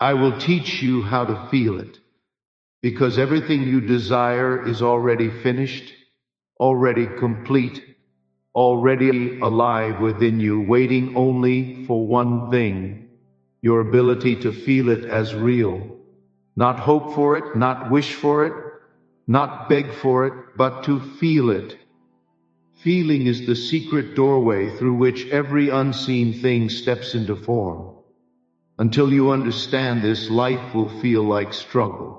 I will teach you how to feel it, because everything you desire is already finished, already complete, already alive within you, waiting only for one thing: your ability to feel it as real. Not hope for it, not wish for it, not beg for it, but to feel it. Feeling is the secret doorway through which every unseen thing steps into form. Until you understand this, life will feel like struggle.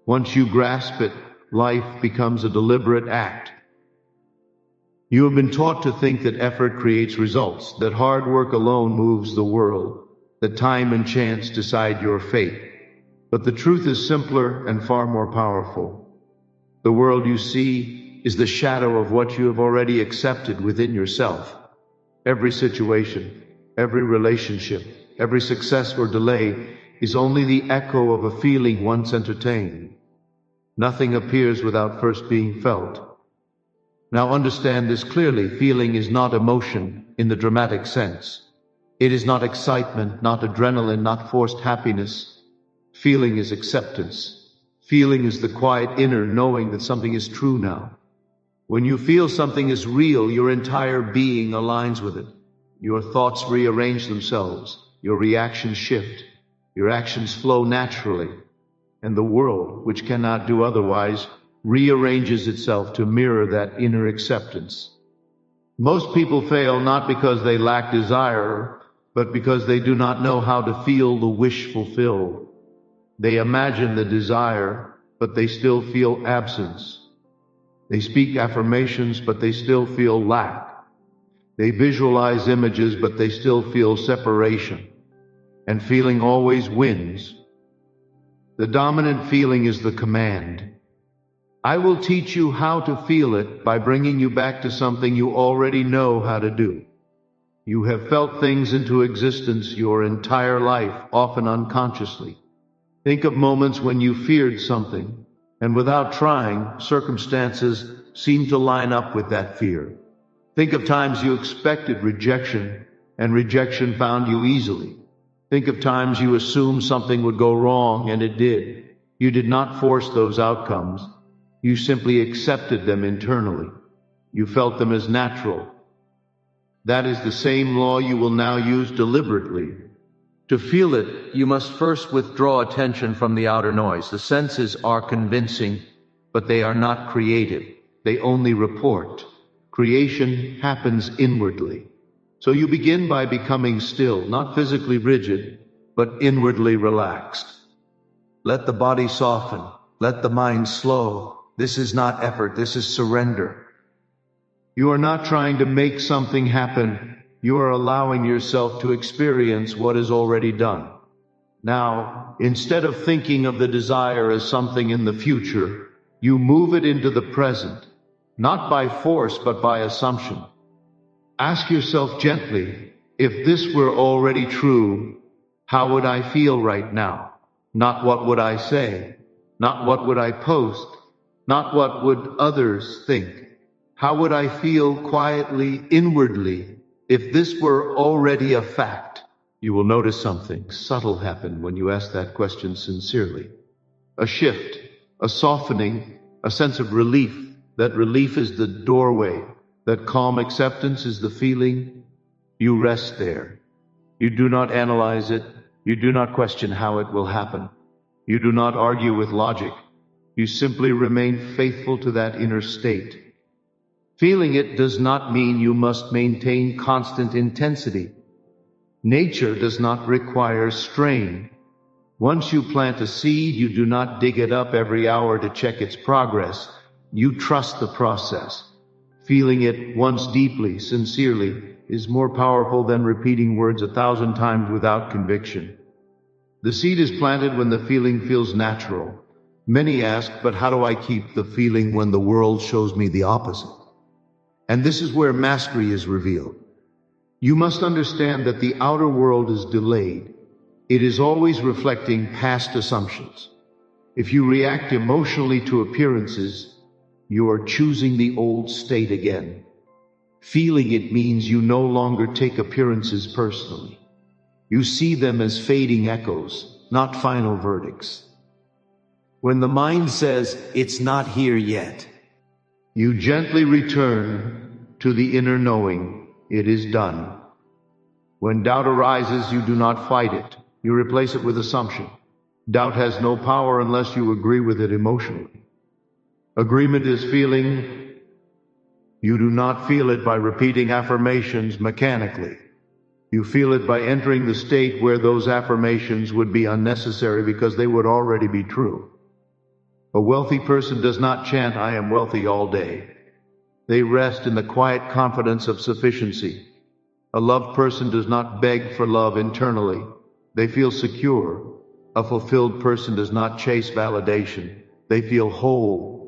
Once you grasp it, life becomes a deliberate act. You have been taught to think that effort creates results, that hard work alone moves the world, that time and chance decide your fate. But the truth is simpler and far more powerful. The world you see is the shadow of what you have already accepted within yourself. Every situation, every relationship, every success or delay is only the echo of a feeling once entertained. Nothing appears without first being felt. Now understand this clearly. Feeling is not emotion in the dramatic sense. It is not excitement, not adrenaline, not forced happiness. Feeling is acceptance. Feeling is the quiet inner knowing that something is true now. When you feel something is real, your entire being aligns with it. Your thoughts rearrange themselves. Your reactions shift. Your actions flow naturally. And the world, which cannot do otherwise, rearranges itself to mirror that inner acceptance. Most people fail not because they lack desire, but because they do not know how to feel the wish fulfilled. They imagine the desire, but they still feel absence. They speak affirmations, but they still feel lack. They visualize images, but they still feel separation. And feeling always wins. The dominant feeling is the command. I will teach you how to feel it by bringing you back to something you already know how to do. You have felt things into existence your entire life, often unconsciously. Think of moments when you feared something, and without trying, circumstances seemed to line up with that fear. Think of times you expected rejection, and rejection found you easily. Think of times you assumed something would go wrong, and it did. You did not force those outcomes. You simply accepted them internally. You felt them as natural. That is the same law you will now use deliberately. To feel it, you must first withdraw attention from the outer noise. The senses are convincing, but they are not creative. They only report. Creation happens inwardly. So you begin by becoming still, not physically rigid, but inwardly relaxed. Let the body soften. Let the mind slow. This is not effort, this is surrender. You are not trying to make something happen. You are allowing yourself to experience what is already done. Now, instead of thinking of the desire as something in the future, you move it into the present, not by force but by assumption. Ask yourself gently, if this were already true, how would I feel right now? Not what would I say, not what would I post, not what would others think. How would I feel quietly, inwardly, if this were already a fact? You will notice something subtle happen when you ask that question sincerely. A shift, a softening, a sense of relief. That relief is the doorway. That calm acceptance is the feeling. You rest there. You do not analyze it. You do not question how it will happen. You do not argue with logic. You simply remain faithful to that inner state. Feeling it does not mean you must maintain constant intensity. Nature does not require strain. Once you plant a seed, you do not dig it up every hour to check its progress. You trust the process. Feeling it once deeply, sincerely, is more powerful than repeating words 1,000 times without conviction. The seed is planted when the feeling feels natural. Many ask, but how do I keep the feeling when the world shows me the opposite? And this is where mastery is revealed. You must understand that the outer world is delayed. It is always reflecting past assumptions. If you react emotionally to appearances, you are choosing the old state again. Feeling it means you no longer take appearances personally. You see them as fading echoes, not final verdicts. When the mind says, "It's not here yet," you gently return to the inner knowing, it is done. When doubt arises, you do not fight it. You replace it with assumption. Doubt has no power unless you agree with it emotionally. Agreement is feeling. You do not feel it by repeating affirmations mechanically. You feel it by entering the state where those affirmations would be unnecessary because they would already be true. A wealthy person does not chant, "I am wealthy," all day. They rest in the quiet confidence of sufficiency. A loved person does not beg for love internally. They feel secure. A fulfilled person does not chase validation. They feel whole.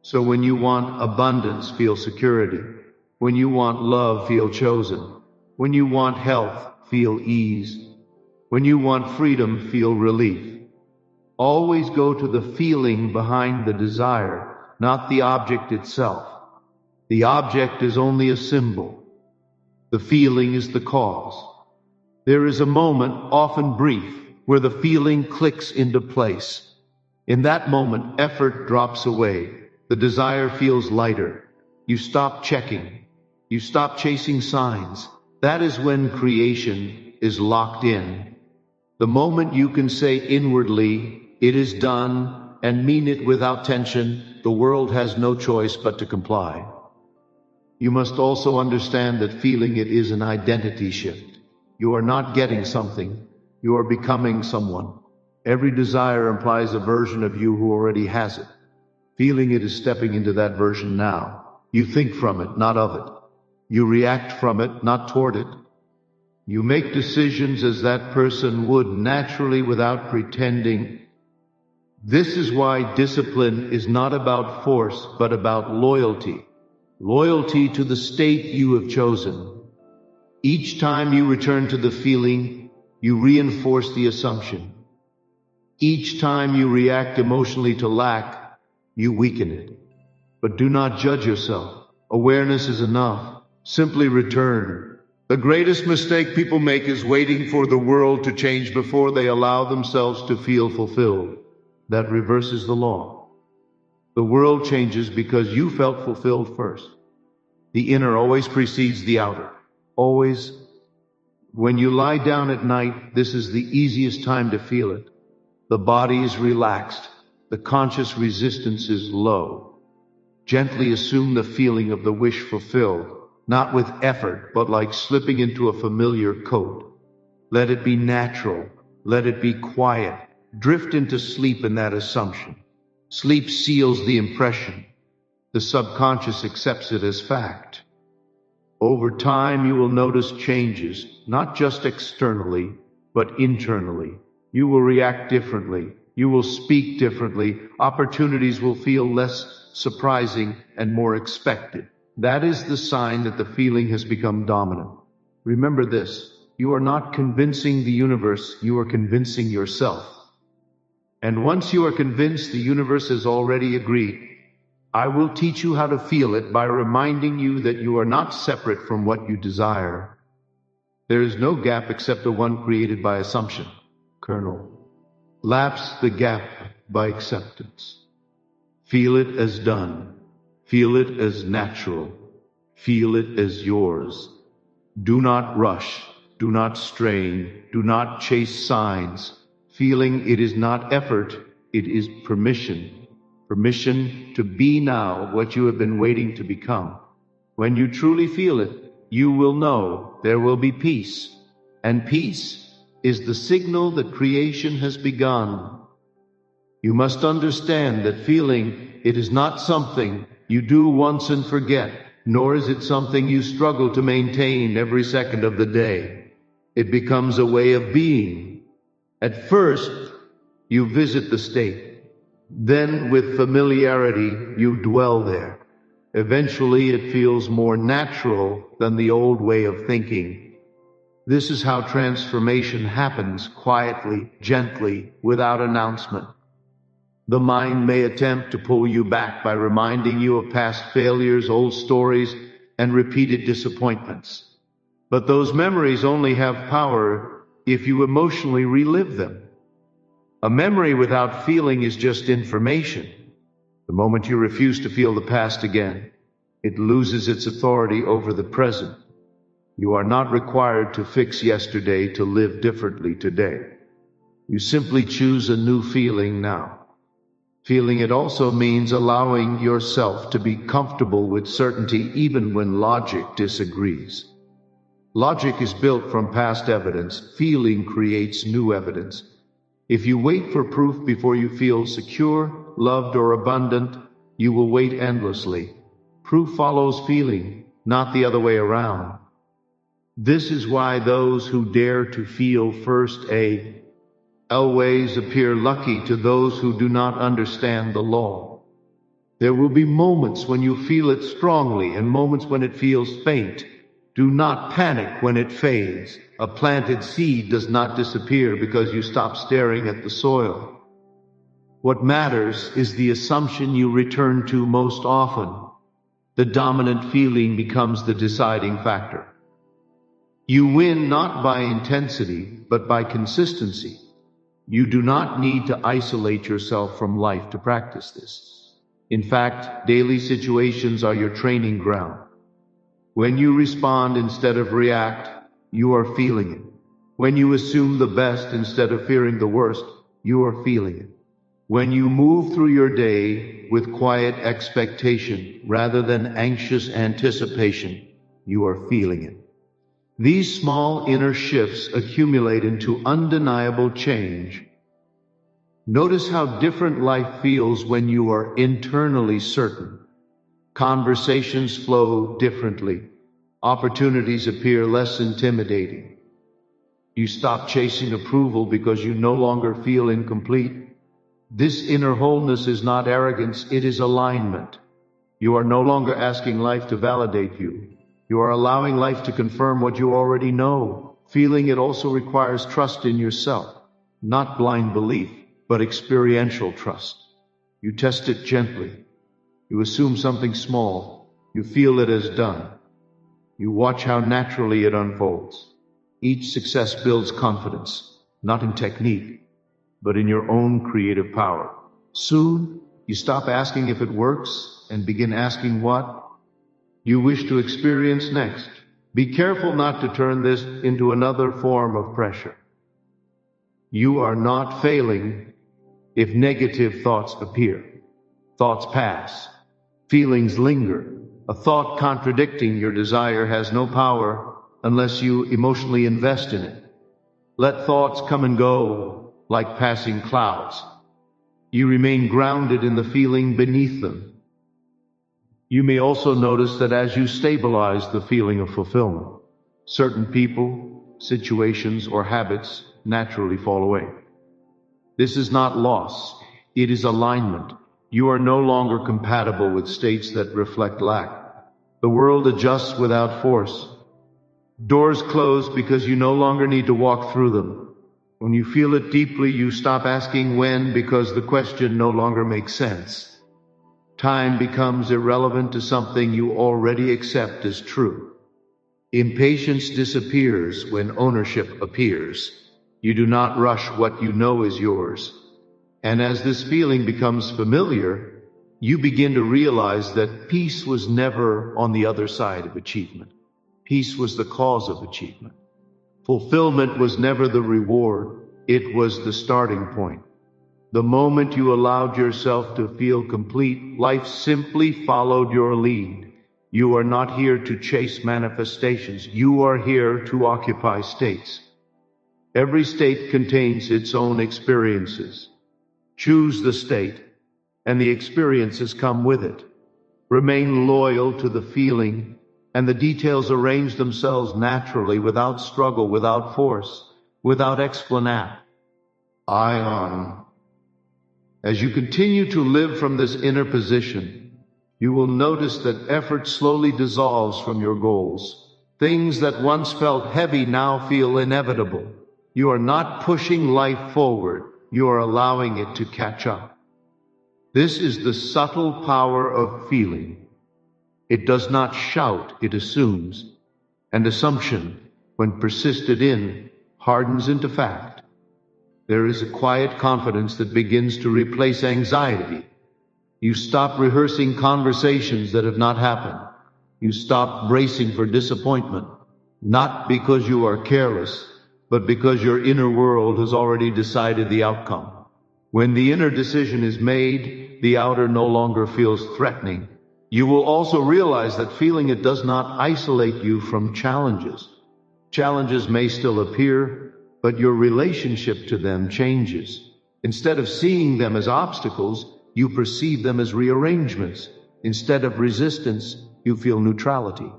So when you want abundance, feel security. When you want love, feel chosen. When you want health, feel ease. When you want freedom, feel relief. Always go to the feeling behind the desire, not the object itself. The object is only a symbol. The feeling is the cause. There is a moment, often brief, where the feeling clicks into place. In that moment, effort drops away. The desire feels lighter. You stop checking. You stop chasing signs. That is when creation is locked in. The moment you can say inwardly, "It is done," and mean it without tension, the world has no choice but to comply. You must also understand that feeling it is an identity shift. You are not getting something, you are becoming someone. Every desire implies a version of you who already has it. Feeling it is stepping into that version now. You think from it, not of it. You react from it, not toward it. You make decisions as that person would naturally without pretending. This is why discipline is not about force, but about loyalty. Loyalty to the state you have chosen. Each time you return to the feeling, you reinforce the assumption. Each time you react emotionally to lack, you weaken it. But do not judge yourself. Awareness is enough. Simply return. The greatest mistake people make is waiting for the world to change before they allow themselves to feel fulfilled. That reverses the law. The world changes because you felt fulfilled first. The inner always precedes the outer. Always. When you lie down at night, this is the easiest time to feel it. The body is relaxed. The conscious resistance is low. Gently assume the feeling of the wish fulfilled, not with effort, but like slipping into a familiar coat. Let it be natural. Let it be quiet. Drift into sleep in that assumption. Sleep seals the impression. The subconscious accepts it as fact. Over time, you will notice changes, not just externally, but internally. You will react differently. You will speak differently. Opportunities will feel less surprising and more expected. That is the sign that the feeling has become dominant. Remember this, you are not convincing the universe, you are convincing yourself. And once you are convinced, the universe has already agreed. I will teach you how to feel it by reminding you that you are not separate from what you desire. There is no gap except the one created by assumption. Colonel. Lapse the gap by acceptance. Feel it as done. Feel it as natural. Feel it as yours. Do not rush. Do not strain. Do not chase signs. Feeling it is not effort, it is permission. Permission to be now what you have been waiting to become. When you truly feel it, you will know there will be peace. And peace is the signal that creation has begun. You must understand that feeling it is not something you do once and forget, nor is it something you struggle to maintain every second of the day. It becomes a way of being. At first, you visit the state. Then, with familiarity, you dwell there. Eventually, it feels more natural than the old way of thinking. This is how transformation happens, quietly, gently, without announcement. The mind may attempt to pull you back by reminding you of past failures, old stories, and repeated disappointments. But those memories only have power if you emotionally relive them. A memory without feeling is just information. The moment you refuse to feel the past again, it loses its authority over the present. You are not required to fix yesterday to live differently today. You simply choose a new feeling now. Feeling it also means allowing yourself to be comfortable with certainty even when logic disagrees. Logic is built from past evidence. Feeling creates new evidence. If you wait for proof before you feel secure, loved, or abundant, you will wait endlessly. Proof follows feeling, not the other way around. This is why those who dare to feel first always appear lucky to those who do not understand the law. There will be moments when you feel it strongly and moments when it feels faint. Do not panic when it fades. A planted seed does not disappear because you stop staring at the soil. What matters is the assumption you return to most often. The dominant feeling becomes the deciding factor. You win not by intensity, but by consistency. You do not need to isolate yourself from life to practice this. In fact, daily situations are your training ground. When you respond instead of react, you are feeling it. When you assume the best instead of fearing the worst, you are feeling it. When you move through your day with quiet expectation rather than anxious anticipation, you are feeling it. These small inner shifts accumulate into undeniable change. Notice how different life feels when you are internally certain. Conversations flow differently. Opportunities appear less intimidating. You stop chasing approval because you no longer feel incomplete. This inner wholeness is not arrogance, it is alignment. You are no longer asking life to validate you. You are allowing life to confirm what you already know. Feeling it also requires trust in yourself, not blind belief, but experiential trust. You test it gently. You assume something small. You feel it as done. You watch how naturally it unfolds. Each success builds confidence, not in technique, but in your own creative power. Soon, you stop asking if it works and begin asking what you wish to experience next. Be careful not to turn this into another form of pressure. You are not failing if negative thoughts appear. Thoughts pass. Feelings linger. A thought contradicting your desire has no power unless you emotionally invest in it. Let thoughts come and go like passing clouds. You remain grounded in the feeling beneath them. You may also notice that as you stabilize the feeling of fulfillment, certain people, situations, or habits naturally fall away. This is not loss, it is alignment. You are no longer compatible with states that reflect lack. The world adjusts without force. Doors close because you no longer need to walk through them. When you feel it deeply, you stop asking when because the question no longer makes sense. Time becomes irrelevant to something you already accept as true. Impatience disappears when ownership appears. You do not rush what you know is yours. And as this feeling becomes familiar, you begin to realize that peace was never on the other side of achievement. Peace was the cause of achievement. Fulfillment was never the reward, it was the starting point. The moment you allowed yourself to feel complete, life simply followed your lead. You are not here to chase manifestations, you are here to occupy states. Every state contains its own experiences. Choose the state, and the experiences come with it. Remain loyal to the feeling, and the details arrange themselves naturally, without struggle, without force, without explanation. Ion. As you continue to live from this inner position, you will notice that effort slowly dissolves from your goals. Things that once felt heavy now feel inevitable. You are not pushing life forward, you are allowing it to catch up. This is the subtle power of feeling. It does not shout, it assumes. And assumption, when persisted in, hardens into fact. There is a quiet confidence that begins to replace anxiety. You stop rehearsing conversations that have not happened. You stop bracing for disappointment, not because you are careless, but because your inner world has already decided the outcome. When the inner decision is made, the outer no longer feels threatening. You will also realize that feeling it does not isolate you from challenges. Challenges may still appear, but your relationship to them changes. Instead of seeing them as obstacles, you perceive them as rearrangements. Instead of resistance, you feel neutrality.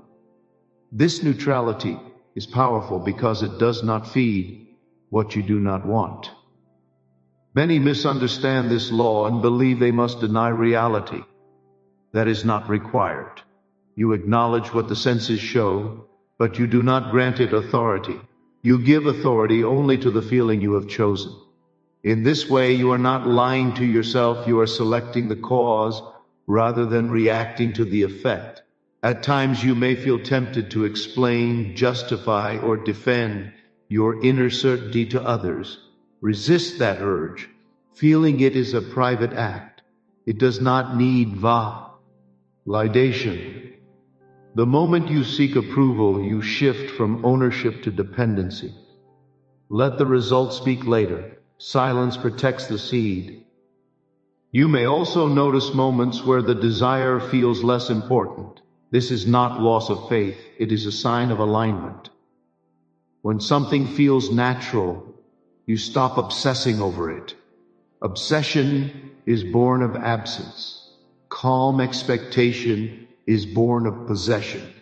This neutrality is powerful because it does not feed what you do not want. Many misunderstand this law and believe they must deny reality. That is not required. You acknowledge what the senses show, but you do not grant it authority. You give authority only to the feeling you have chosen. In this way, you are not lying to yourself, you are selecting the cause rather than reacting to the effect. At times you may feel tempted to explain, justify, or defend your inner certainty to others. Resist that urge. Feeling it is a private act. It does not need validation. The moment you seek approval, you shift from ownership to dependency. Let the result speak later. Silence protects the seed. You may also notice moments where the desire feels less important. This is not loss of faith, it is a sign of alignment. When something feels natural, you stop obsessing over it. Obsession is born of absence. Calm expectation is born of possession.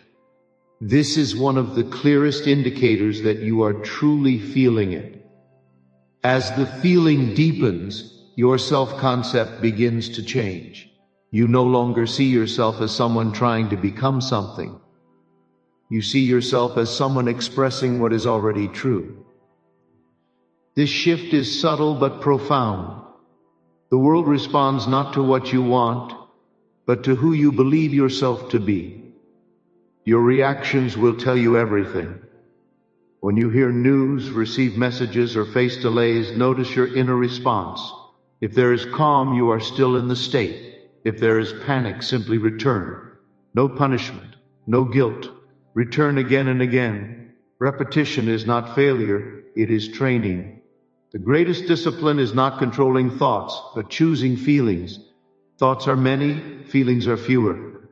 This is one of the clearest indicators that you are truly feeling it. As the feeling deepens, your self-concept begins to change. You no longer see yourself as someone trying to become something. You see yourself as someone expressing what is already true. This shift is subtle but profound. The world responds not to what you want, but to who you believe yourself to be. Your reactions will tell you everything. When you hear news, receive messages, or face delays, notice your inner response. If there is calm, you are still in the state. If there is panic, simply return. No punishment, no guilt. Return again and again. Repetition is not failure, it is training. The greatest discipline is not controlling thoughts, but choosing feelings. Thoughts are many, feelings are fewer.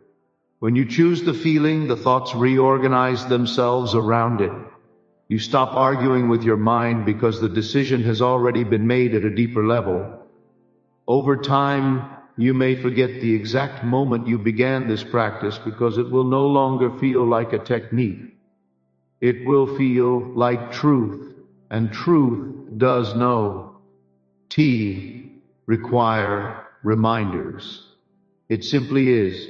When you choose the feeling, the thoughts reorganize themselves around it. You stop arguing with your mind because the decision has already been made at a deeper level. Over time, you may forget the exact moment you began this practice because it will no longer feel like a technique. It will feel like truth, and truth does no require reminders. It simply is.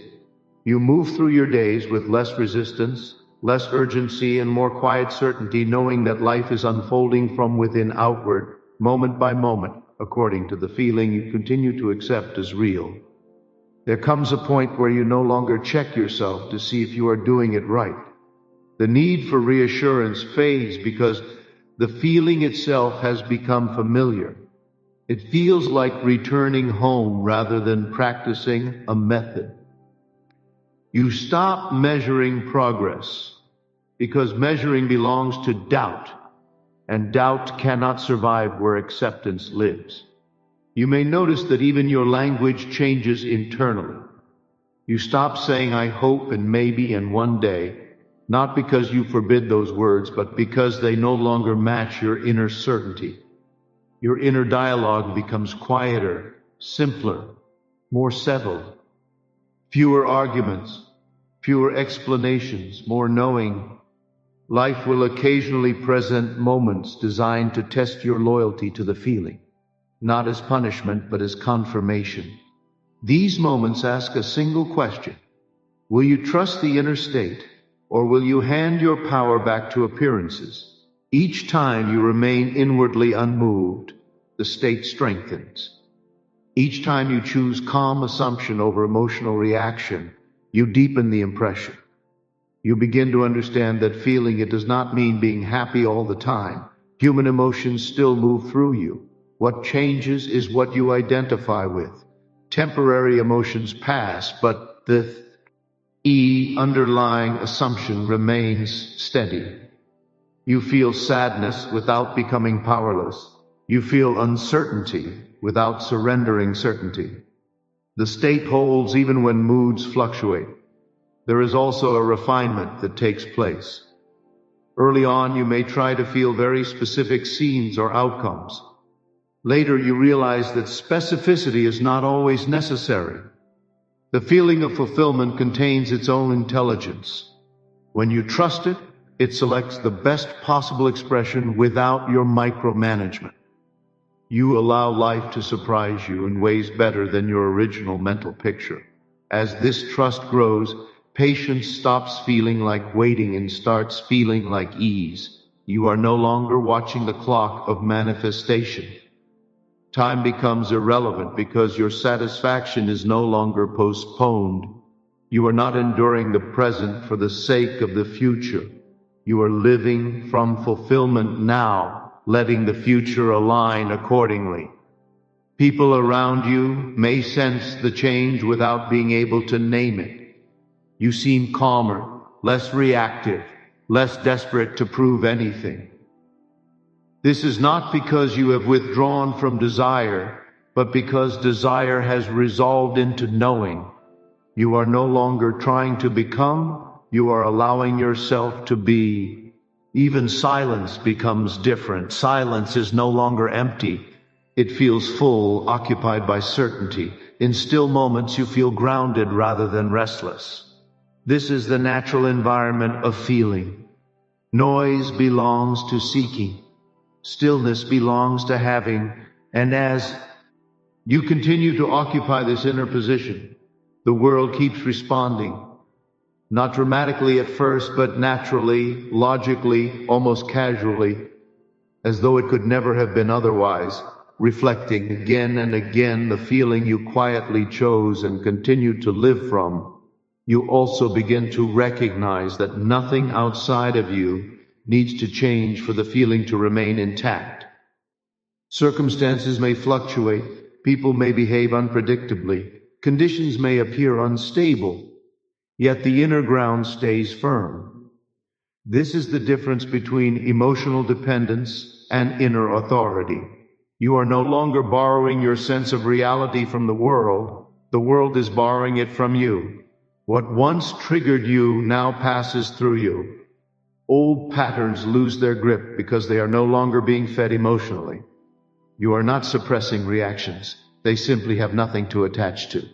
You move through your days with less resistance, less urgency, and more quiet certainty, knowing that life is unfolding from within outward, moment by moment, according to the feeling you continue to accept as real. There comes a point where you no longer check yourself to see if you are doing it right. The need for reassurance fades because the feeling itself has become familiar. It feels like returning home rather than practicing a method. You stop measuring progress because measuring belongs to doubt, and doubt cannot survive where acceptance lives. You may notice that even your language changes internally. You stop saying I hope and maybe and one day, not because you forbid those words, but because they no longer match your inner certainty. Your inner dialogue becomes quieter, simpler, more settled. Fewer arguments, fewer explanations, more knowing. Life will occasionally present moments designed to test your loyalty to the feeling, not as punishment, but as confirmation. These moments ask a single question. Will you trust the inner state, or will you hand your power back to appearances? Each time you remain inwardly unmoved, the state strengthens. Each time you choose calm assumption over emotional reaction, you deepen the impression. You begin to understand that feeling it does not mean being happy all the time. Human emotions still move through you. What changes is what you identify with. Temporary emotions pass, but the underlying assumption remains steady. You feel sadness without becoming powerless. You feel uncertainty without surrendering certainty. The state holds even when moods fluctuate. There is also a refinement that takes place. Early on, you may try to feel very specific scenes or outcomes. Later, you realize that specificity is not always necessary. The feeling of fulfillment contains its own intelligence. When you trust it, it selects the best possible expression without your micromanagement. You allow life to surprise you in ways better than your original mental picture. As this trust grows, patience stops feeling like waiting and starts feeling like ease. You are no longer watching the clock of manifestation. Time becomes irrelevant because your satisfaction is no longer postponed. You are not enduring the present for the sake of the future. You are living from fulfillment now, letting the future align accordingly. People around you may sense the change without being able to name it. You seem calmer, less reactive, less desperate to prove anything. This is not because you have withdrawn from desire, but because desire has resolved into knowing. You are no longer trying to become, you are allowing yourself to be. Even silence becomes different. Silence is no longer empty. It feels full, occupied by certainty. In still moments, you feel grounded rather than restless. This is the natural environment of feeling. Noise belongs to seeking. Stillness belongs to having, and as you continue to occupy this inner position, the world keeps responding. Not dramatically at first, but naturally, logically, almost casually, as though it could never have been otherwise, reflecting again and again the feeling you quietly chose and continued to live from. You also begin to recognize that nothing outside of you needs to change for the feeling to remain intact. Circumstances may fluctuate, people may behave unpredictably, conditions may appear unstable, yet the inner ground stays firm. This is the difference between emotional dependence and inner authority. You are no longer borrowing your sense of reality from the world is borrowing it from you. What once triggered you now passes through you. Old patterns lose their grip because they are no longer being fed emotionally. You are not suppressing reactions. They simply have nothing to attach to.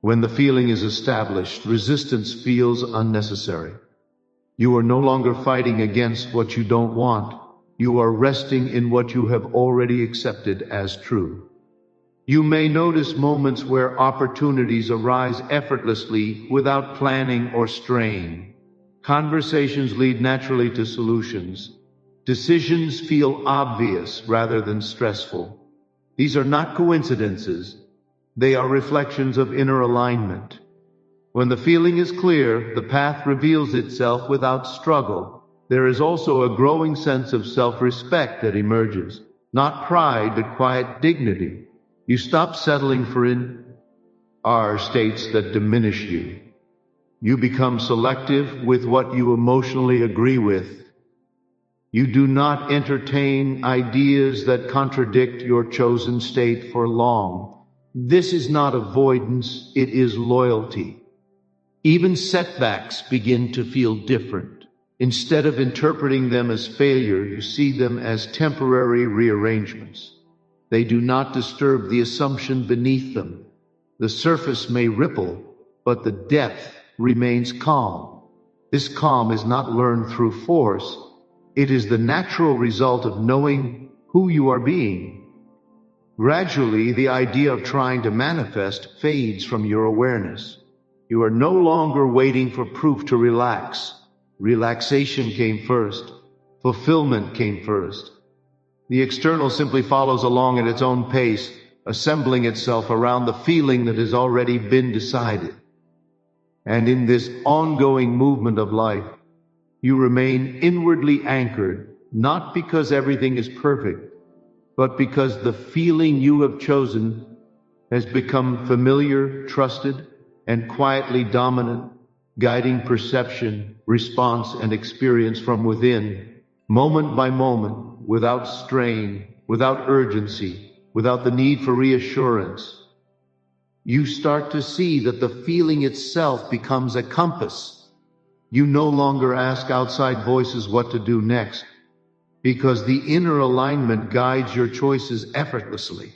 When the feeling is established, resistance feels unnecessary. You are no longer fighting against what you don't want. You are resting in what you have already accepted as true. You may notice moments where opportunities arise effortlessly without planning or strain. Conversations lead naturally to solutions. Decisions feel obvious rather than stressful. These are not coincidences. They are reflections of inner alignment. When the feeling is clear, the path reveals itself without struggle. There is also a growing sense of self-respect that emerges. Not pride, but quiet dignity. You stop settling for states that diminish you. You become selective with what you emotionally agree with. You do not entertain ideas that contradict your chosen state for long. This is not avoidance, it is loyalty. Even setbacks begin to feel different. Instead of interpreting them as failure, you see them as temporary rearrangements. They do not disturb the assumption beneath them. The surface may ripple, but the depth remains calm. This calm is not learned through force. It is the natural result of knowing who you are being. Gradually, the idea of trying to manifest fades from your awareness. You are no longer waiting for proof to relax. Relaxation came first. Fulfillment came first. The external simply follows along at its own pace, assembling itself around the feeling that has already been decided. And in this ongoing movement of life, you remain inwardly anchored, not because everything is perfect, but because the feeling you have chosen has become familiar, trusted, and quietly dominant, guiding perception, response, and experience from within, moment by moment, without strain, without urgency, without the need for reassurance. You start to see that the feeling itself becomes a compass. You no longer ask outside voices what to do next, because the inner alignment guides your choices effortlessly.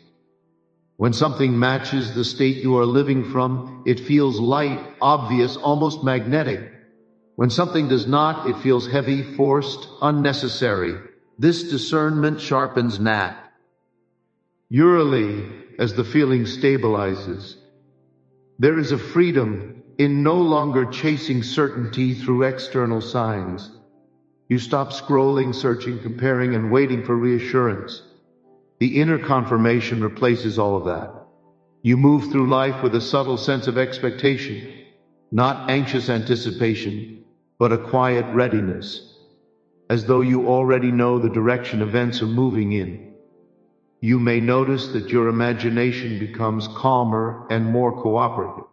When something matches the state you are living from, it feels light, obvious, almost magnetic. When something does not, it feels heavy, forced, unnecessary. This discernment sharpens Nat. Urally, as the feeling stabilizes, there is a freedom in no longer chasing certainty through external signs. You stop scrolling, searching, comparing, and waiting for reassurance. The inner confirmation replaces all of that. You move through life with a subtle sense of expectation, not anxious anticipation, but a quiet readiness, as though you already know the direction events are moving in. You may notice that your imagination becomes calmer and more cooperative.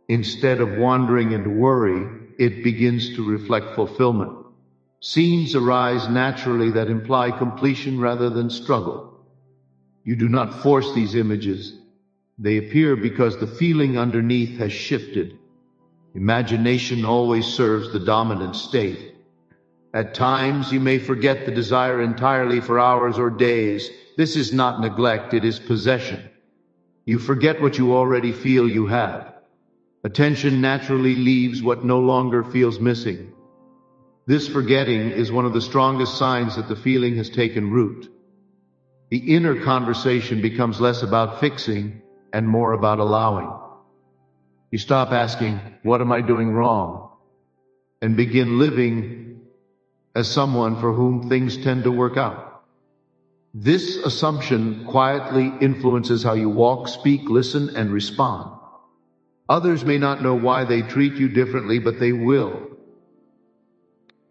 Instead of wandering into worry, it begins to reflect fulfillment. Scenes arise naturally that imply completion rather than struggle. You do not force these images. They appear because the feeling underneath has shifted. Imagination always serves the dominant state. At times, you may forget the desire entirely for hours or days. This is not neglect, it is possession. You forget what you already feel you have. Attention naturally leaves what no longer feels missing. This forgetting is one of the strongest signs that the feeling has taken root. The inner conversation becomes less about fixing and more about allowing. You stop asking, "What am I doing wrong?" and begin living as someone for whom things tend to work out. This assumption quietly influences how you walk, speak, listen, and respond. Others may not know why they treat you differently, but they will.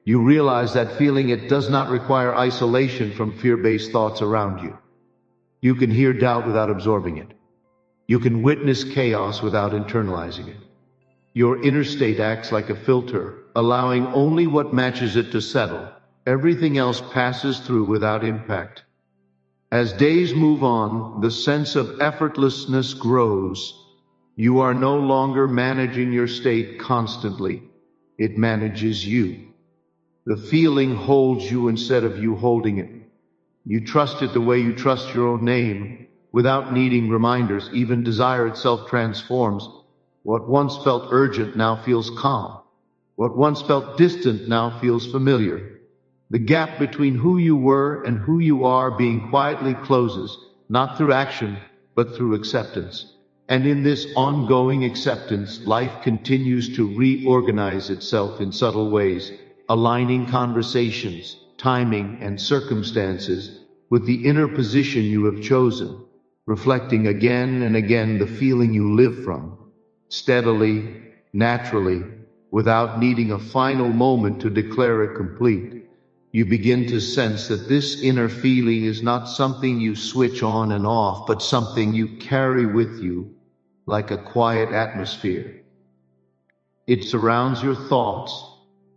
You realize that feeling it does not require isolation from fear-based thoughts around you. You can hear doubt without absorbing it. You can witness chaos without internalizing it. Your inner state acts like a filter, allowing only what matches it to settle. Everything else passes through without impact. As days move on, the sense of effortlessness grows. You are no longer managing your state constantly. It manages you. The feeling holds you instead of you holding it. You trust it the way you trust your own name, without needing reminders. Even desire itself transforms. What once felt urgent now feels calm. What once felt distant now feels familiar. The gap between who you were and who you are being quietly closes, not through action, but through acceptance. And in this ongoing acceptance, life continues to reorganize itself in subtle ways, aligning conversations, timing, and circumstances with the inner position you have chosen, reflecting again and again the feeling you live from, steadily, naturally, without needing a final moment to declare it complete. You begin to sense that this inner feeling is not something you switch on and off, but something you carry with you like a quiet atmosphere. It surrounds your thoughts,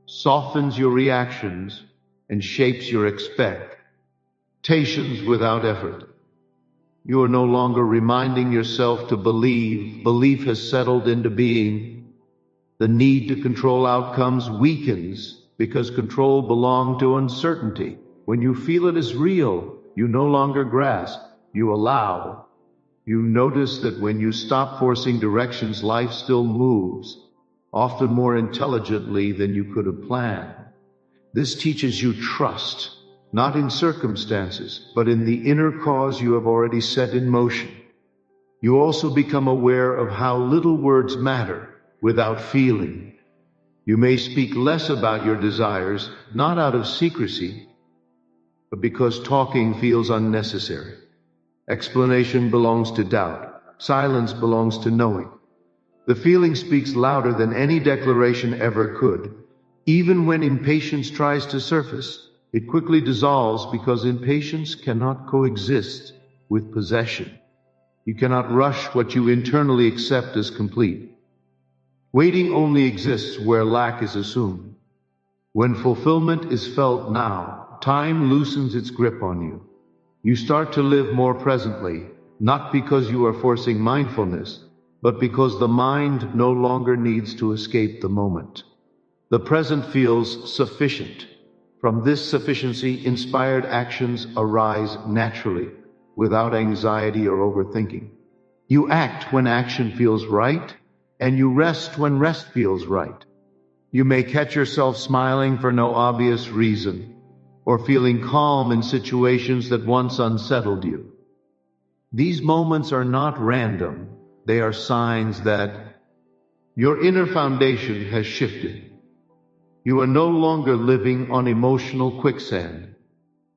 softens your reactions, and shapes your expectations without effort. You are no longer reminding yourself to believe. Belief has settled into being. The need to control outcomes weakens because control belongs to uncertainty. When you feel it is real, you no longer grasp, you allow. You notice that when you stop forcing directions, life still moves, often more intelligently than you could have planned. This teaches you trust, not in circumstances, but in the inner cause you have already set in motion. You also become aware of how little words matter without feeling. You may speak less about your desires, not out of secrecy, but because talking feels unnecessary. Explanation belongs to doubt. Silence belongs to knowing. The feeling speaks louder than any declaration ever could. Even when impatience tries to surface, It quickly dissolves because impatience cannot coexist with possession. You cannot rush what you internally accept as complete. Waiting only exists where lack is assumed. When fulfillment is felt now, time loosens its grip on you. You start to live more presently, not because you are forcing mindfulness, but because the mind no longer needs to escape the moment. The present feels sufficient. From this sufficiency, inspired actions arise naturally, without anxiety or overthinking. You act when action feels right, and you rest when rest feels right. You may catch yourself smiling for no obvious reason, or feeling calm in situations that once unsettled you. These moments are not random. They are signs that your inner foundation has shifted. You are no longer living on emotional quicksand.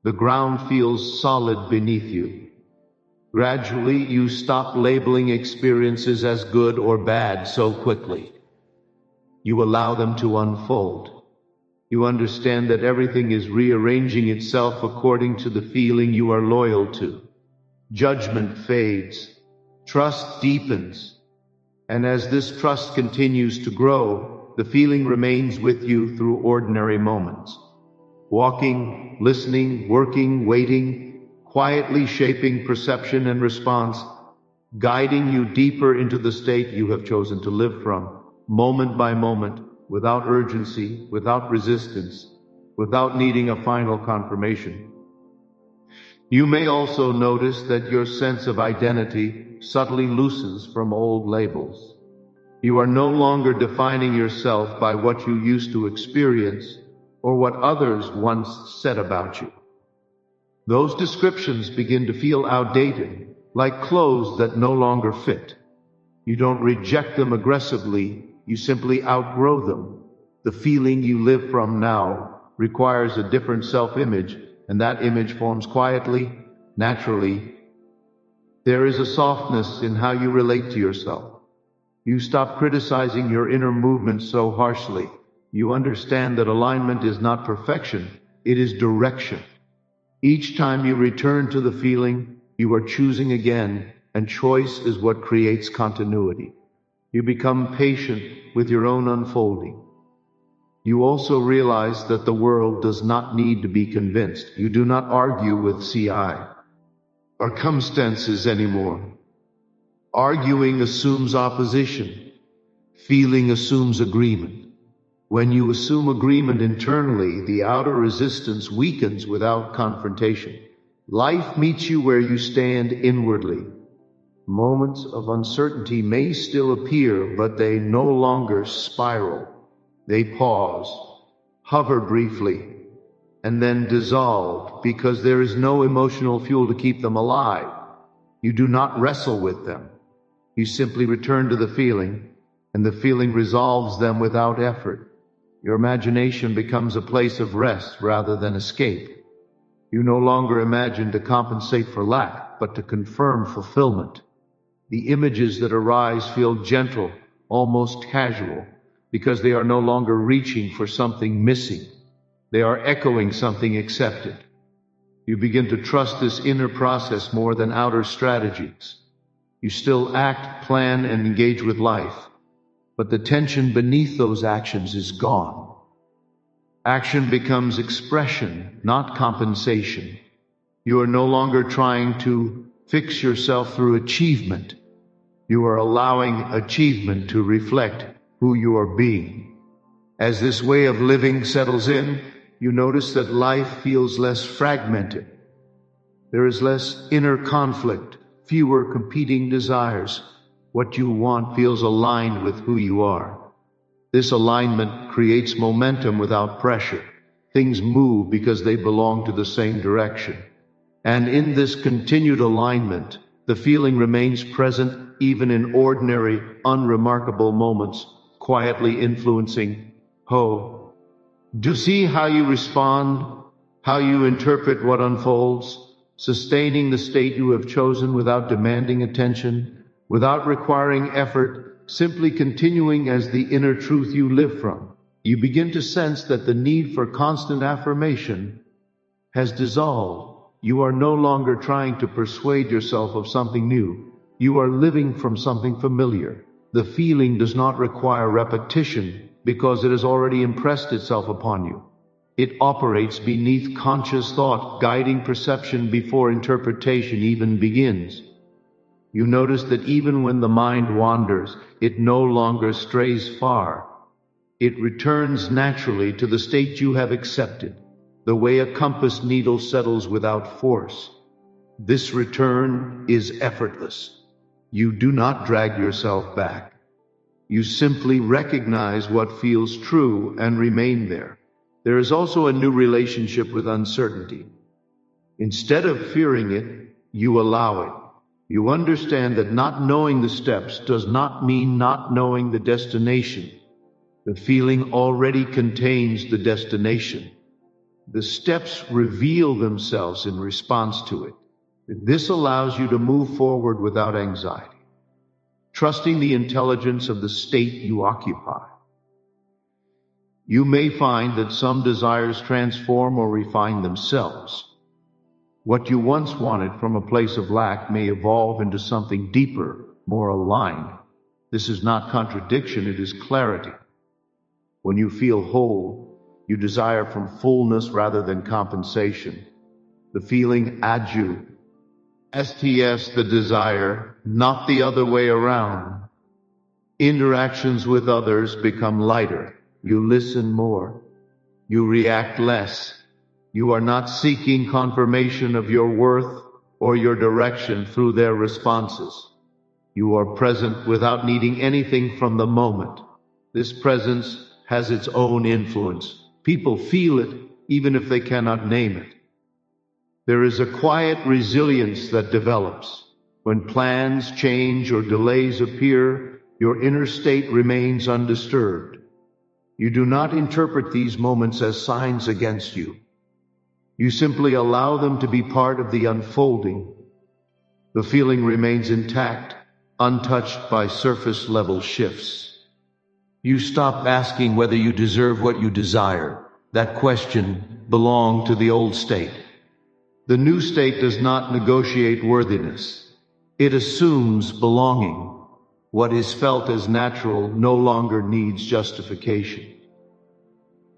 The ground feels solid beneath you. Gradually, you stop labeling experiences as good or bad so quickly. You allow them to unfold. You understand that everything is rearranging itself according to the feeling you are loyal to. Judgment fades. Trust deepens. And as this trust continues to grow, the feeling remains with you through ordinary moments. Walking, listening, working, waiting, quietly shaping perception and response, guiding you deeper into the state you have chosen to live from, moment by moment, without urgency, without resistance, without needing a final confirmation. You may also notice that your sense of identity subtly loosens from old labels. You are no longer defining yourself by what you used to experience or what others once said about you. Those descriptions begin to feel outdated, like clothes that no longer fit. You don't reject them aggressively, you simply outgrow them. The feeling you live from now requires a different self-image, and that image forms quietly, naturally. There is a softness in how you relate to yourself. You stop criticizing your inner movement so harshly. You understand that alignment is not perfection, it is direction. Each time you return to the feeling, you are choosing again, and choice is what creates continuity. You become patient with your own unfolding. You also realize that the world does not need to be convinced. You do not argue with CI or circumstances anymore. Arguing assumes opposition. Feeling assumes agreement. When you assume agreement internally, the outer resistance weakens without confrontation. Life meets you where you stand inwardly. Moments of uncertainty may still appear, but they no longer spiral. They pause, hover briefly, and then dissolve because there is no emotional fuel to keep them alive. You do not wrestle with them. You simply return to the feeling, and the feeling resolves them without effort. Your imagination becomes a place of rest rather than escape. You no longer imagine to compensate for lack, but to confirm fulfillment. The images that arise feel gentle, almost casual, because they are no longer reaching for something missing. They are echoing something accepted. You begin to trust this inner process more than outer strategies. You still act, plan, and engage with life, but the tension beneath those actions is gone. Action becomes expression, not compensation. You are no longer trying to fix yourself through achievement. You are allowing achievement to reflect who you are being. As this way of living settles in, you notice that life feels less fragmented. There is less inner conflict, fewer competing desires. What you want feels aligned with who you are. This alignment creates momentum without pressure. Things move because they belong to the same direction. And in this continued alignment, the feeling remains present even in ordinary, unremarkable moments, quietly influencing Do you see how you respond, how you interpret what unfolds, sustaining the state you have chosen without demanding attention, without requiring effort, simply continuing as the inner truth you live from? You begin to sense that the need for constant affirmation has dissolved. You are no longer trying to persuade yourself of something new. You are living from something familiar. The feeling does not require repetition because it has already impressed itself upon you. It operates beneath conscious thought, guiding perception before interpretation even begins. You notice that even when the mind wanders, it no longer strays far. It returns naturally to the state you have accepted, the way a compass needle settles without force. This return is effortless. You do not drag yourself back. You simply recognize what feels true and remain there. There is also a new relationship with uncertainty. Instead of fearing it, you allow it. You understand that not knowing the steps does not mean not knowing the destination. The feeling already contains the destination. The steps reveal themselves in response to it. This allows you to move forward without anxiety, trusting the intelligence of the state you occupy. You may find that some desires transform or refine themselves. What you once wanted from a place of lack may evolve into something deeper, more aligned. This is not contradiction, it is clarity. When you feel whole, you desire from fullness rather than compensation. The feeling adds you. STS, the desire, not the other way around. Interactions with others become lighter. You listen more. You react less. You are not seeking confirmation of your worth or your direction through their responses. You are present without needing anything from the moment. This presence has its own influence. People feel it even if they cannot name it. There is a quiet resilience that develops. When plans change or delays appear, your inner state remains undisturbed. You do not interpret these moments as signs against you. You simply allow them to be part of the unfolding. The feeling remains intact, untouched by surface-level shifts. You stop asking whether you deserve what you desire. That question belonged to the old state. The new state does not negotiate worthiness. It assumes belonging. What is felt as natural no longer needs justification.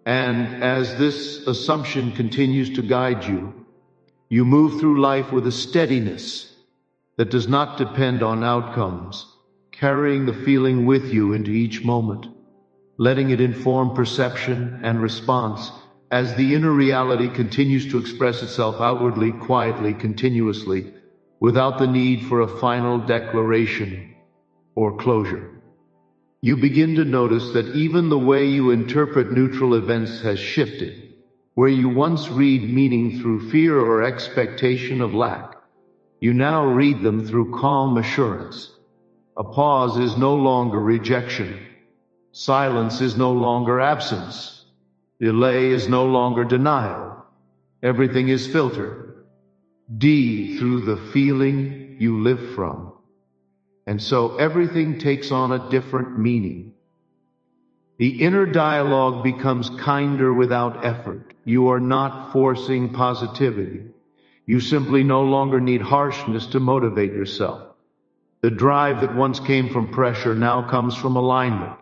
And as this assumption continues to guide you, you move through life with a steadiness that does not depend on outcomes, carrying the feeling with you into each moment, letting it inform perception and response as the inner reality continues to express itself outwardly, quietly, continuously, without the need for a final declaration or closure. You begin to notice that even the way you interpret neutral events has shifted. Where you once read meaning through fear or expectation of lack, you now read them through calm assurance. A pause is no longer rejection. Silence is no longer absence. Delay is no longer denial. Everything is filtered. Through the feeling you live from. And so everything takes on a different meaning. The inner dialogue becomes kinder without effort. You are not forcing positivity. You simply no longer need harshness to motivate yourself. The drive that once came from pressure now comes from alignment.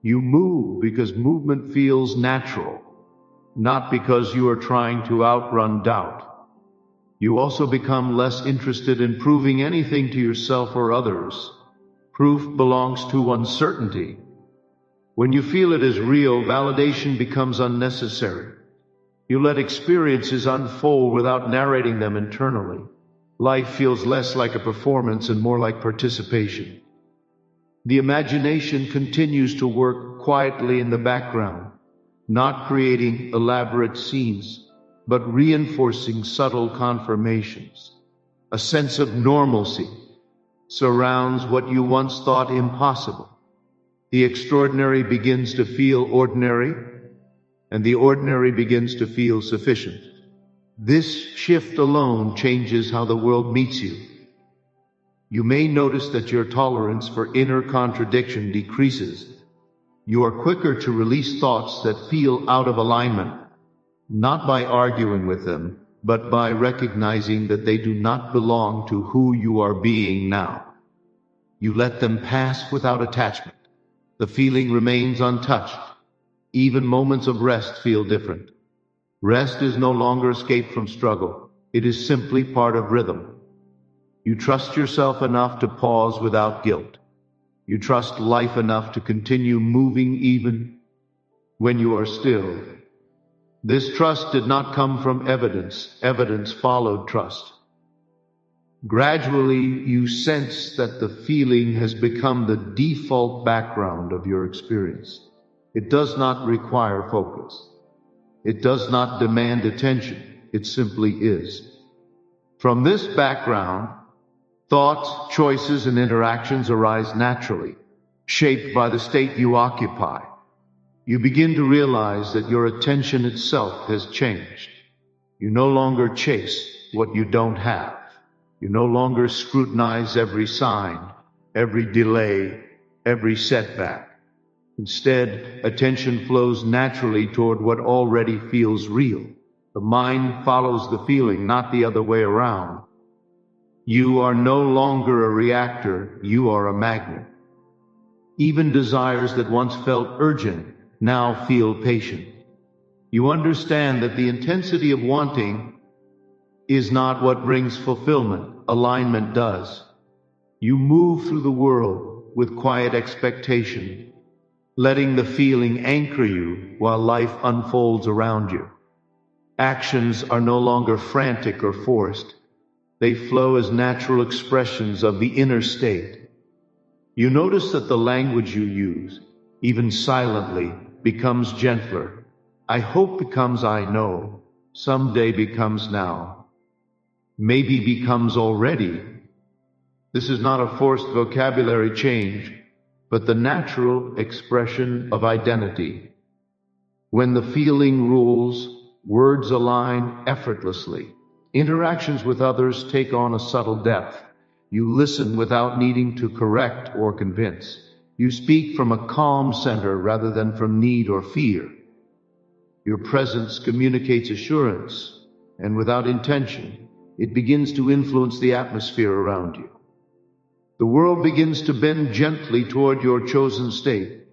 You move because movement feels natural, not because you are trying to outrun doubt. You also become less interested in proving anything to yourself or others. Proof belongs to uncertainty. When you feel it is real, validation becomes unnecessary. You let experiences unfold without narrating them internally. Life feels less like a performance and more like participation. The imagination continues to work quietly in the background, not creating elaborate scenes, but reinforcing subtle confirmations. A sense of normalcy surrounds what you once thought impossible. The extraordinary begins to feel ordinary, and the ordinary begins to feel sufficient. This shift alone changes how the world meets you. You may notice that your tolerance for inner contradiction decreases. You are quicker to release thoughts that feel out of alignment. not by arguing with them, but by recognizing that they do not belong to who you are being now. You let them pass without attachment. The feeling remains untouched. Even moments of rest feel different. Rest is no longer escape from struggle. It is simply part of rhythm. You trust yourself enough to pause without guilt. You trust life enough to continue moving even when you are still. This trust did not come from evidence. Evidence followed trust. Gradually, you sense that the feeling has become the default background of your experience. It does not require focus. It does not demand attention. It simply is. From this background, thoughts, choices, and interactions arise naturally, shaped by the state you occupy. You begin to realize that your attention itself has changed. You no longer chase what you don't have. You no longer scrutinize every sign, every delay, every setback. Instead, attention flows naturally toward what already feels real. The mind follows the feeling, not the other way around. You are no longer a reactor, you are a magnet. Even desires that once felt urgent now feel patient. You understand that the intensity of wanting is not what brings fulfillment, alignment does. You move through the world with quiet expectation, letting the feeling anchor you while life unfolds around you. Actions are no longer frantic or forced. They flow as natural expressions of the inner state. You notice that the language you use, even silently, becomes gentler. I hope becomes I know. Someday becomes now. Maybe becomes already. This is not a forced vocabulary change, but the natural expression of identity. When the feeling rules, words align effortlessly. Interactions with others take on a subtle depth. You listen without needing to correct or convince. You speak from a calm center rather than from need or fear. Your presence communicates assurance, and without intention, it begins to influence the atmosphere around you. The world begins to bend gently toward your chosen state,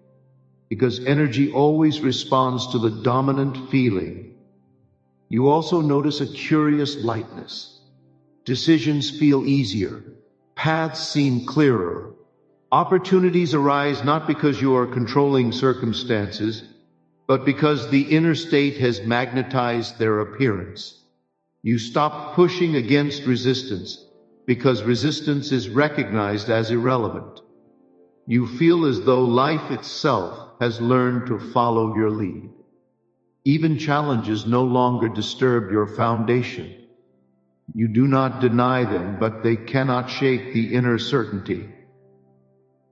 because energy always responds to the dominant feeling. You also notice a curious lightness. Decisions feel easier. Paths seem clearer. Opportunities arise not because you are controlling circumstances, but because the inner state has magnetized their appearance. You stop pushing against resistance, because resistance is recognized as irrelevant. You feel as though life itself has learned to follow your lead. Even challenges no longer disturb your foundation. You do not deny them, but they cannot shake the inner certainty.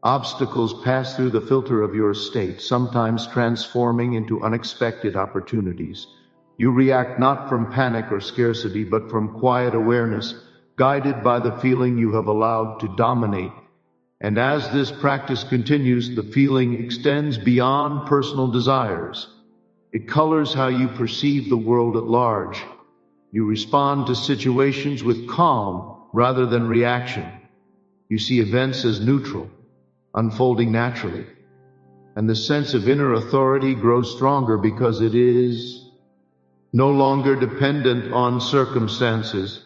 Obstacles pass through the filter of your state, sometimes transforming into unexpected opportunities. You react not from panic or scarcity, but from quiet awareness, guided by the feeling you have allowed to dominate. And as this practice continues, the feeling extends beyond personal desires. It colors how you perceive the world at large. You respond to situations with calm rather than reaction. You see events as neutral, unfolding naturally. And the sense of inner authority grows stronger because it is no longer dependent on circumstances,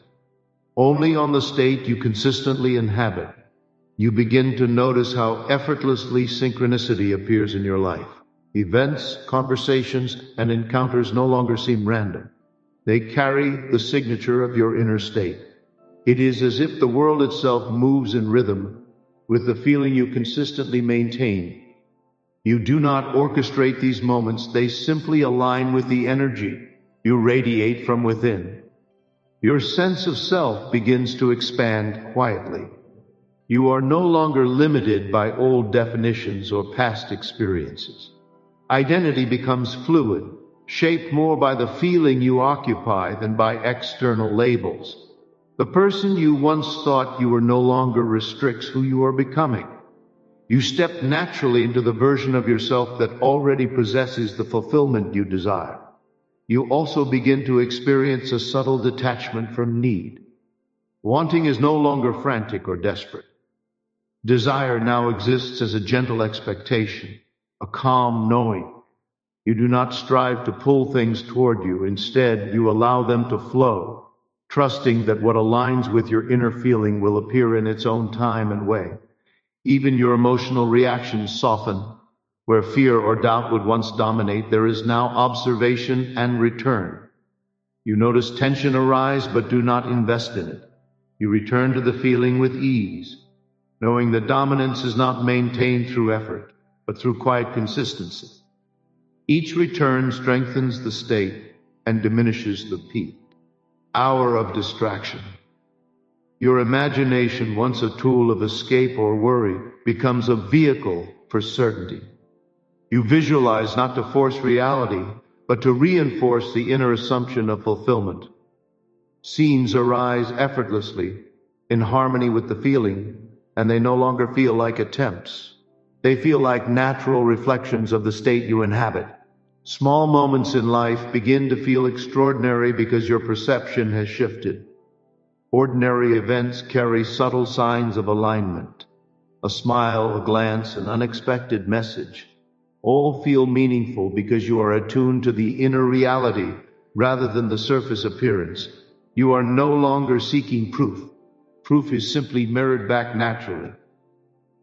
only on the state you consistently inhabit. You begin to notice how effortlessly synchronicity appears in your life. Events, conversations, and encounters no longer seem random. They carry the signature of your inner state. It is as if the world itself moves in rhythm with the feeling you consistently maintain. You do not orchestrate these moments, they simply align with the energy you radiate from within. Your sense of self begins to expand quietly. You are no longer limited by old definitions or past experiences. Identity becomes fluid, shaped more by the feeling you occupy than by external labels. The person you once thought you were no longer restricts who you are becoming. You step naturally into the version of yourself that already possesses the fulfillment you desire. You also begin to experience a subtle detachment from need. Wanting is no longer frantic or desperate. Desire now exists as a gentle expectation, a calm knowing. You do not strive to pull things toward you. Instead, you allow them to flow, trusting that what aligns with your inner feeling will appear in its own time and way. Even your emotional reactions soften. Where fear or doubt would once dominate, there is now observation and return. You notice tension arise, but do not invest in it. You return to the feeling with ease, knowing that dominance is not maintained through effort, but through quiet consistency. Each return strengthens the state and diminishes the peak. Hour of distraction. Your imagination, once a tool of escape or worry, becomes a vehicle for certainty. You visualize not to force reality, but to reinforce the inner assumption of fulfillment. Scenes arise effortlessly, in harmony with the feeling, and they no longer feel like attempts. They feel like natural reflections of the state you inhabit. Small moments in life begin to feel extraordinary because your perception has shifted. Ordinary events carry subtle signs of alignment. A smile, a glance, an unexpected message. All feel meaningful because you are attuned to the inner reality rather than the surface appearance. You are no longer seeking proof. Proof is simply mirrored back naturally.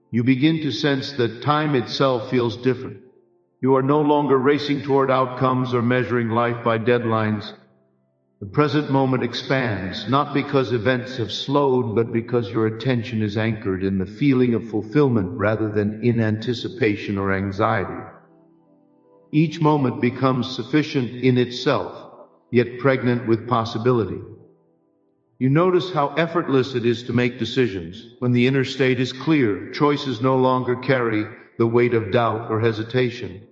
You begin to sense that time itself feels different. You are no longer racing toward outcomes or measuring life by deadlines. The present moment expands, not because events have slowed, but because your attention is anchored in the feeling of fulfillment rather than in anticipation or anxiety. Each moment becomes sufficient in itself, yet pregnant with possibility. You notice how effortless it is to make decisions. When the inner state is clear, choices no longer carry the weight of doubt or hesitation.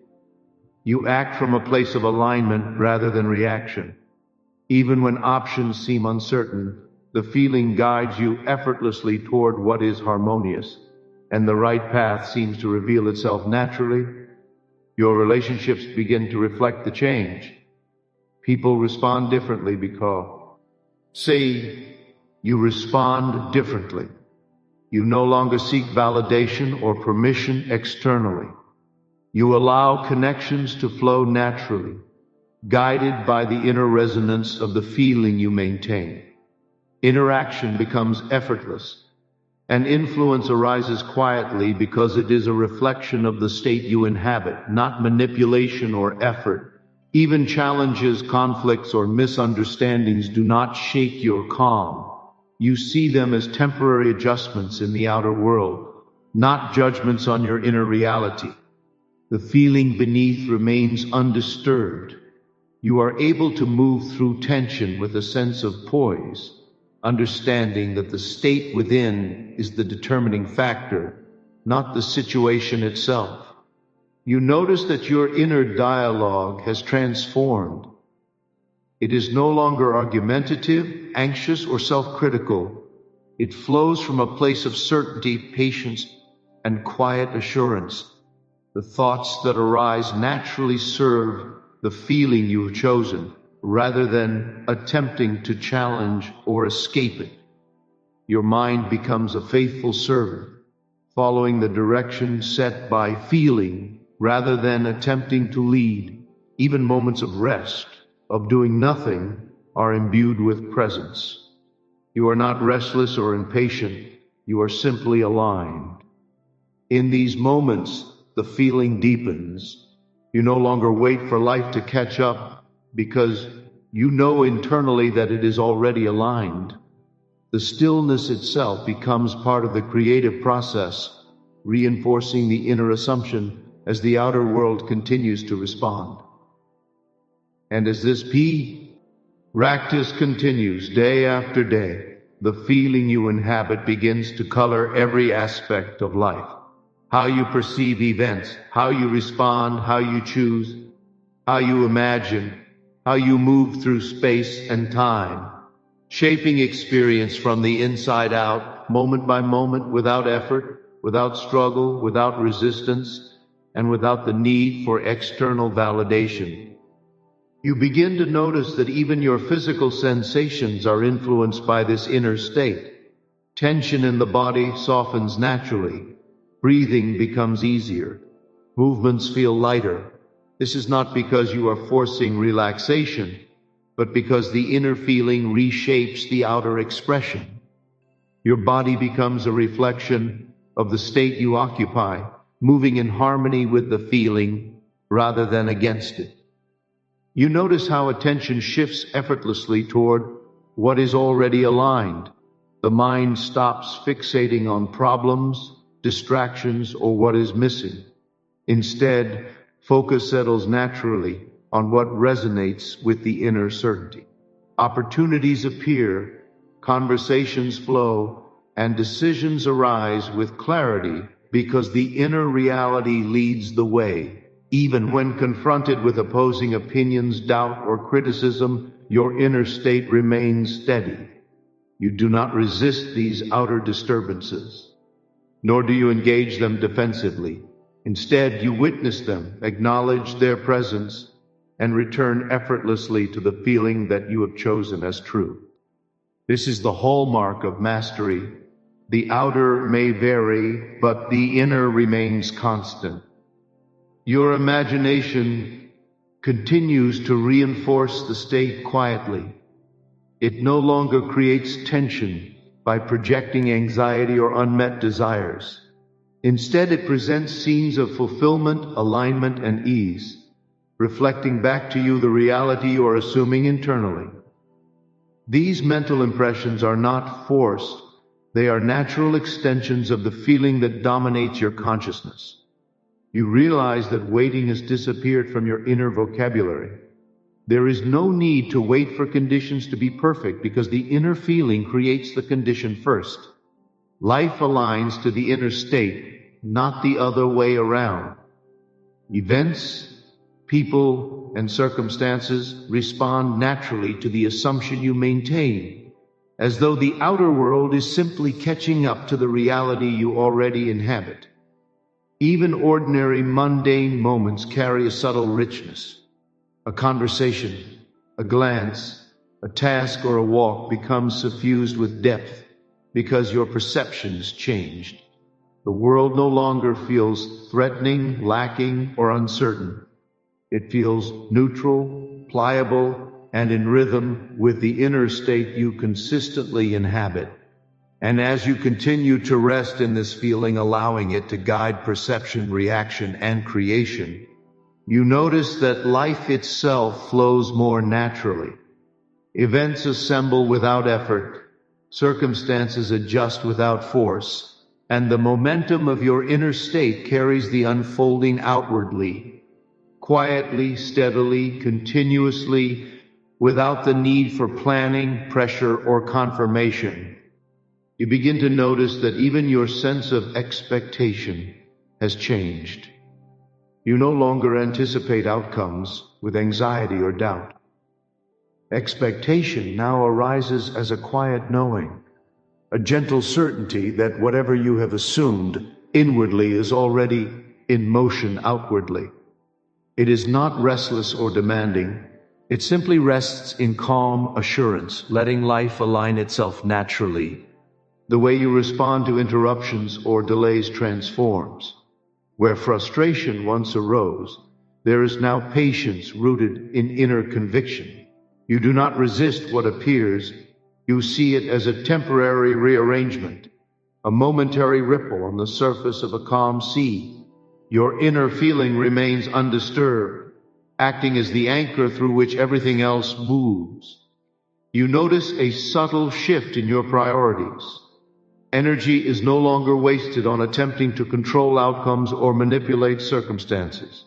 You act from a place of alignment rather than reaction. Even when options seem uncertain, the feeling guides you effortlessly toward what is harmonious, and the right path seems to reveal itself naturally. Your relationships begin to reflect the change. People respond differently because, you respond differently. You no longer seek validation or permission externally. You allow connections to flow naturally, guided by the inner resonance of the feeling you maintain. Interaction becomes effortless, and influence arises quietly because it is a reflection of the state you inhabit, not manipulation or effort. Even challenges, conflicts, or misunderstandings do not shake your calm. You see them as temporary adjustments in the outer world, not judgments on your inner reality. The feeling beneath remains undisturbed. You are able to move through tension with a sense of poise, understanding that the state within is the determining factor, not the situation itself. You notice that your inner dialogue has transformed. It is no longer argumentative, anxious, or self-critical. It flows from a place of certainty, patience, and quiet assurance. The thoughts that arise naturally serve the feeling you have chosen, rather than attempting to challenge or escape it. Your mind becomes a faithful servant, following the direction set by feeling, rather than attempting to lead. Even moments of rest, of doing nothing, are imbued with presence. You are not restless or impatient, you are simply aligned. In these moments, the feeling deepens. You no longer wait for life to catch up, because you know internally that it is already aligned. The stillness itself becomes part of the creative process, reinforcing the inner assumption as the outer world continues to respond. And as this practice continues day after day, the feeling you inhabit begins to color every aspect of life. How you perceive events, how you respond, how you choose, how you imagine, how you move through space and time, shaping experience from the inside out, moment by moment, without effort, without struggle, without resistance, and without the need for external validation. You begin to notice that even your physical sensations are influenced by this inner state. Tension in the body softens naturally. Breathing becomes easier. Movements feel lighter. This is not because you are forcing relaxation, but because the inner feeling reshapes the outer expression. Your body becomes a reflection of the state you occupy, moving in harmony with the feeling rather than against it. You notice how attention shifts effortlessly toward what is already aligned. The mind stops fixating on problems, distractions, or what is missing. Instead, focus settles naturally on what resonates with the inner certainty. Opportunities appear, conversations flow, and decisions arise with clarity because the inner reality leads the way. Even when confronted with opposing opinions, doubt, or criticism, your inner state remains steady. You do not resist these outer disturbances, nor do you engage them defensively. Instead, you witness them, acknowledge their presence, and return effortlessly to the feeling that you have chosen as true. This is the hallmark of mastery. The outer may vary, but the inner remains constant. Your imagination continues to reinforce the state quietly. It no longer creates tension by projecting anxiety or unmet desires. Instead, it presents scenes of fulfillment, alignment, and ease, reflecting back to you the reality you are assuming internally. These mental impressions are not forced. They are natural extensions of the feeling that dominates your consciousness. You realize that waiting has disappeared from your inner vocabulary. There is no need to wait for conditions to be perfect because the inner feeling creates the condition first. Life aligns to the inner state, not the other way around. Events, people, and circumstances respond naturally to the assumption you maintain, as though the outer world is simply catching up to the reality you already inhabit. Even ordinary, mundane moments carry a subtle richness. A conversation, a glance, a task, or a walk becomes suffused with depth because your perceptions changed. The world no longer feels threatening, lacking, or uncertain. It feels neutral, pliable, and in rhythm with the inner state you consistently inhabit. And as you continue to rest in this feeling, allowing it to guide perception, reaction, and creation, you notice that life itself flows more naturally. Events assemble without effort, circumstances adjust without force, and the momentum of your inner state carries the unfolding outwardly, quietly, steadily, continuously, without the need for planning, pressure, or confirmation. You begin to notice that even your sense of expectation has changed. You no longer anticipate outcomes with anxiety or doubt. Expectation now arises as a quiet knowing, a gentle certainty that whatever you have assumed inwardly is already in motion outwardly. It is not restless or demanding. It simply rests in calm assurance, letting life align itself naturally. The way you respond to interruptions or delays transforms. Where frustration once arose, there is now patience rooted in inner conviction. You do not resist what appears. You see it as a temporary rearrangement, a momentary ripple on the surface of a calm sea. Your inner feeling remains undisturbed, acting as the anchor through which everything else moves. You notice a subtle shift in your priorities. Energy is no longer wasted on attempting to control outcomes or manipulate circumstances.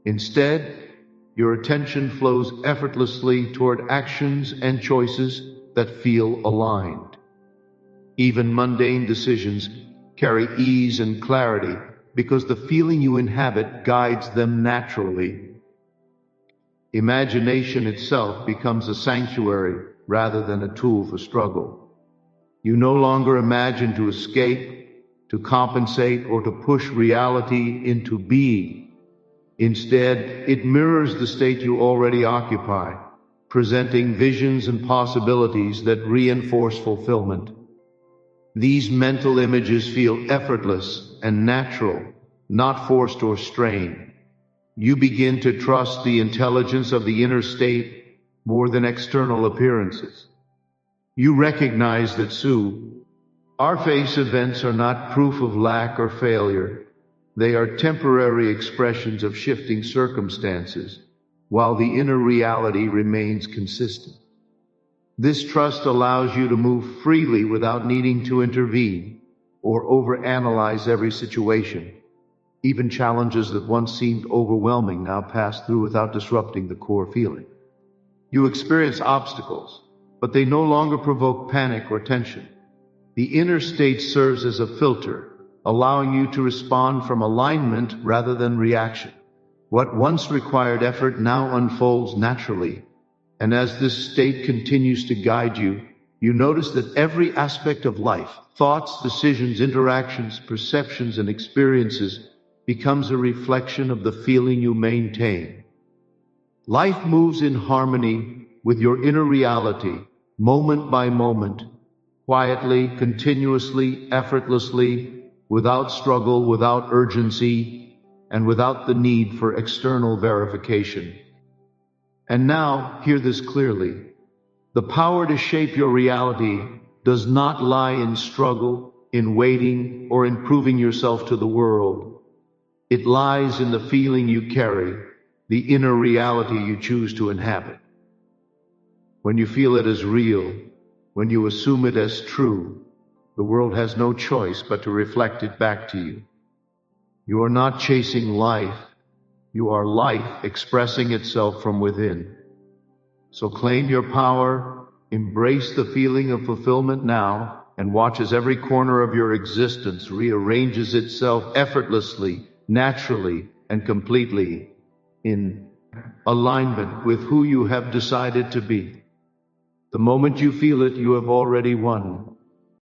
Instead, your attention flows effortlessly toward actions and choices that feel aligned. Even mundane decisions carry ease and clarity because the feeling you inhabit guides them naturally. Imagination itself becomes a sanctuary rather than a tool for struggle. You no longer imagine to escape, to compensate, or to push reality into being. Instead, it mirrors the state you already occupy, presenting visions and possibilities that reinforce fulfillment. These mental images feel effortless and natural, not forced or strained. You begin to trust the intelligence of the inner state more than external appearances. You recognize that our face events are not proof of lack or failure. They are temporary expressions of shifting circumstances, while the inner reality remains consistent. This trust allows you to move freely without needing to intervene or overanalyze every situation. Even challenges that once seemed overwhelming now pass through without disrupting the core feeling. You experience obstacles, but they no longer provoke panic or tension. The inner state serves as a filter, allowing you to respond from alignment rather than reaction. What once required effort now unfolds naturally, and as this state continues to guide you, you notice that every aspect of life, thoughts, decisions, interactions, perceptions, and experiences becomes a reflection of the feeling you maintain. Life moves in harmony with your inner reality, moment by moment, quietly, continuously, effortlessly, without struggle, without urgency, and without the need for external verification. And now, hear this clearly. The power to shape your reality does not lie in struggle, in waiting, or in proving yourself to the world. It lies in the feeling you carry, the inner reality you choose to inhabit. When you feel it as real, when you assume it as true, the world has no choice but to reflect it back to you. You are not chasing life. You are life expressing itself from within. So claim your power, embrace the feeling of fulfillment now, and watch as every corner of your existence rearranges itself effortlessly, naturally, and completely in alignment with who you have decided to be. The moment you feel it, you have already won.